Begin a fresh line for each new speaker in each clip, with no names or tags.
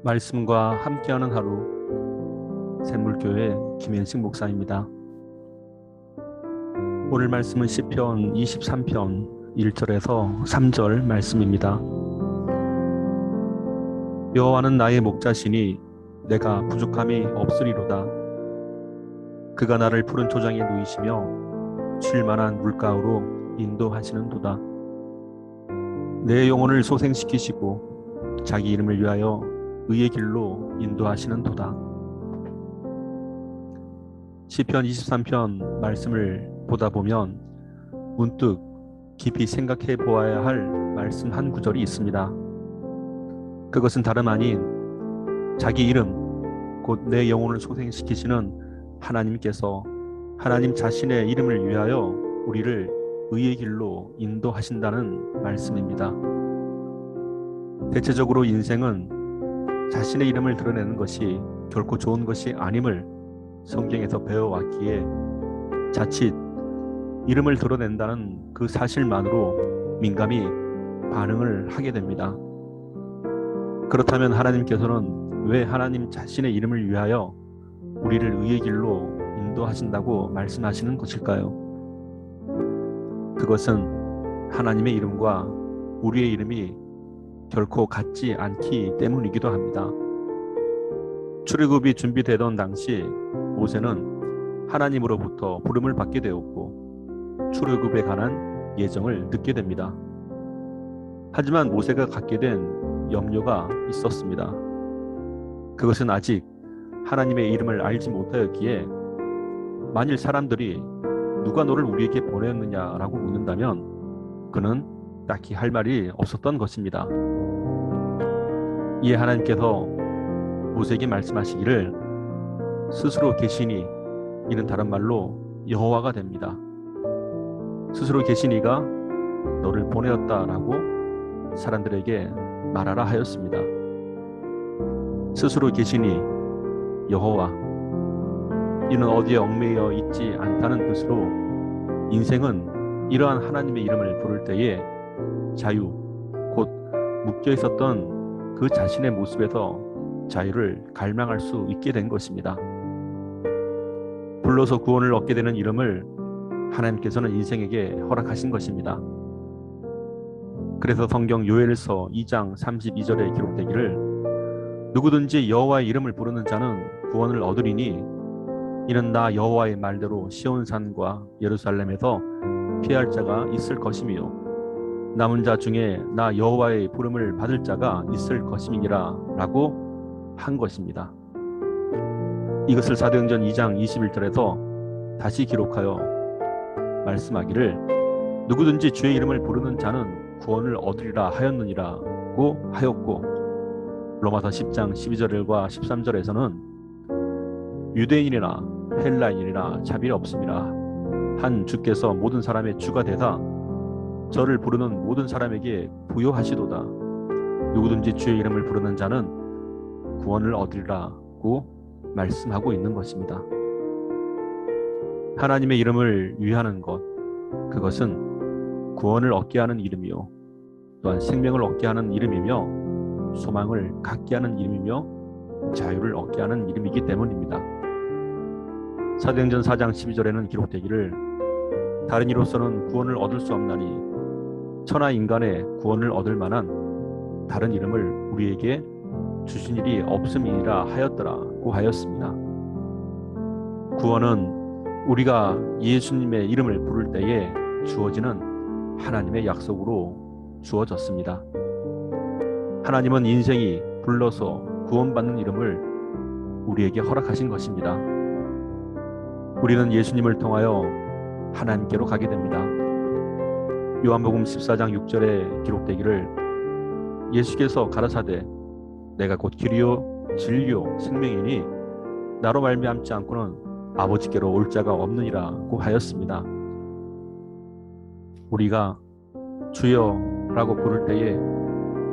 말씀과 함께하는 하루 샘물교회 김현식 목사입니다. 오늘 말씀은 시편 23편 1절에서 3절 말씀입니다. 여호와는 나의 목자시니 내가 부족함이 없으리로다. 그가 나를 푸른 초장에 누이시며 쉴 만한 물가로 인도하시는도다. 내 영혼을 소생시키시고 자기 이름을 위하여 의의 길로 인도하시는도다. 시편 23편 말씀을 보다 보면 문득 깊이 생각해 보아야 할 말씀 한 구절이 있습니다. 그것은 다름 아닌 자기 이름, 곧 내 영혼을 소생시키시는 하나님께서 하나님 자신의 이름을 위하여 우리를 의의 길로 인도하신다는 말씀입니다. 대체적으로 인생은 자신의 이름을 드러내는 것이 결코 좋은 것이 아님을 성경에서 배워왔기에 자칫 이름을 드러낸다는 그 사실만으로 민감히 반응을 하게 됩니다. 그렇다면 하나님께서는 왜 하나님 자신의 이름을 위하여 우리를 의의 길로 인도하신다고 말씀하시는 것일까요? 그것은 하나님의 이름과 우리의 이름이 결코 같지 않기 때문이기도 합니다. 출애굽이 준비되던 당시 모세는 하나님으로부터 부름을 받게 되었고 출애굽에 관한 예정을 듣게 됩니다. 하지만 모세가 갖게 된 염려가 있었습니다. 그것은 아직 하나님의 이름을 알지 못하였기에 만일 사람들이 누가 너를 우리에게 보내었느냐라고 묻는다면 그는 딱히 할 말이 없었던 것입니다. 이에 하나님께서 모세에게 말씀하시기를 스스로 계시니, 이는 다른 말로 여호와가 됩니다. 스스로 계시니가 너를 보내었다라고 사람들에게 말하라 하였습니다. 스스로 계시니 여호와, 이는 어디에 얽매여 있지 않다는 뜻으로 인생은 이러한 하나님의 이름을 부를 때에 자유, 곧 묶여 있었던 그 자신의 모습에서 자유를 갈망할 수 있게 된 것입니다. 불러서 구원을 얻게 되는 이름을 하나님께서는 인생에게 허락하신 것입니다. 그래서 성경 요엘서 2장 32절에 기록되기를 누구든지 여호와의 이름을 부르는 자는 구원을 얻으리니 이는 나 여호와의 말대로 시온산과 예루살렘에서 피할 자가 있을 것이며 남은 자 중에 나 여호와의 부름을 받을 자가 있을 것임이니라 라고 한 것입니다. 이것을 사도행전 2장 21절에서 다시 기록하여 말씀하기를 누구든지 주의 이름을 부르는 자는 구원을 얻으리라 하였느니라고 하였고, 로마서 10장 12절과 13절에서는 유대인이나 헬라인이나 차별이 없음이라 한 주께서 모든 사람의 주가 되사 저를 부르는 모든 사람에게 부요하시도다. 누구든지 주의 이름을 부르는 자는 구원을 얻으리라고 말씀하고 있는 것입니다. 하나님의 이름을 위하는 것, 그것은 구원을 얻게 하는 이름이요 또한 생명을 얻게 하는 이름이며 소망을 갖게 하는 이름이며 자유를 얻게 하는 이름이기 때문입니다. 사도행전 4장 12절에는 기록되기를 다른 이로서는 구원을 얻을 수 없나니 천하 인간의 구원을 얻을 만한 다른 이름을 우리에게 주신 일이 없음이니라 하였더라고 하였습니다. 구원은 우리가 예수님의 이름을 부를 때에 주어지는 하나님의 약속으로 주어졌습니다. 하나님은 인생이 불러서 구원받는 이름을 우리에게 허락하신 것입니다. 우리는 예수님을 통하여 하나님께로 가게 됩니다. 요한복음 14장 6절에 기록되기를 예수께서 가라사대 내가 곧 길이요 진리요 생명이니 나로 말미암지 않고는 아버지께로 올 자가 없느니라고 하였습니다. 우리가 주여라고 부를 때에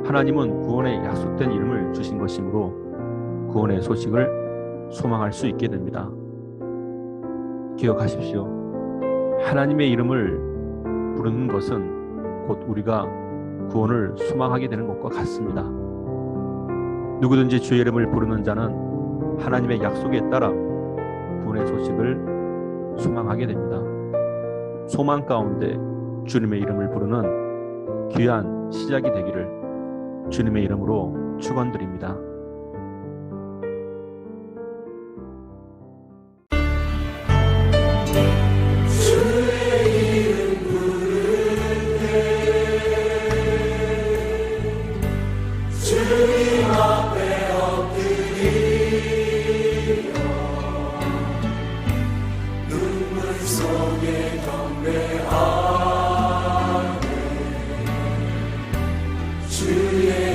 하나님은 구원의 약속된 이름을 주신 것이므로 구원의 소식을 소망할 수 있게 됩니다. 기억하십시오. 하나님의 이름을 부르는 것은 곧 우리가 구원을 소망하게 되는 것과 같습니다. 누구든지 주의 이름을 부르는 자는 하나님의 약속에 따라 구원의 소식을 소망하게 됩니다. 소망 가운데 주님의 이름을 부르는 귀한 시작이 되기를 주님의 이름으로 축원드립니다.
주의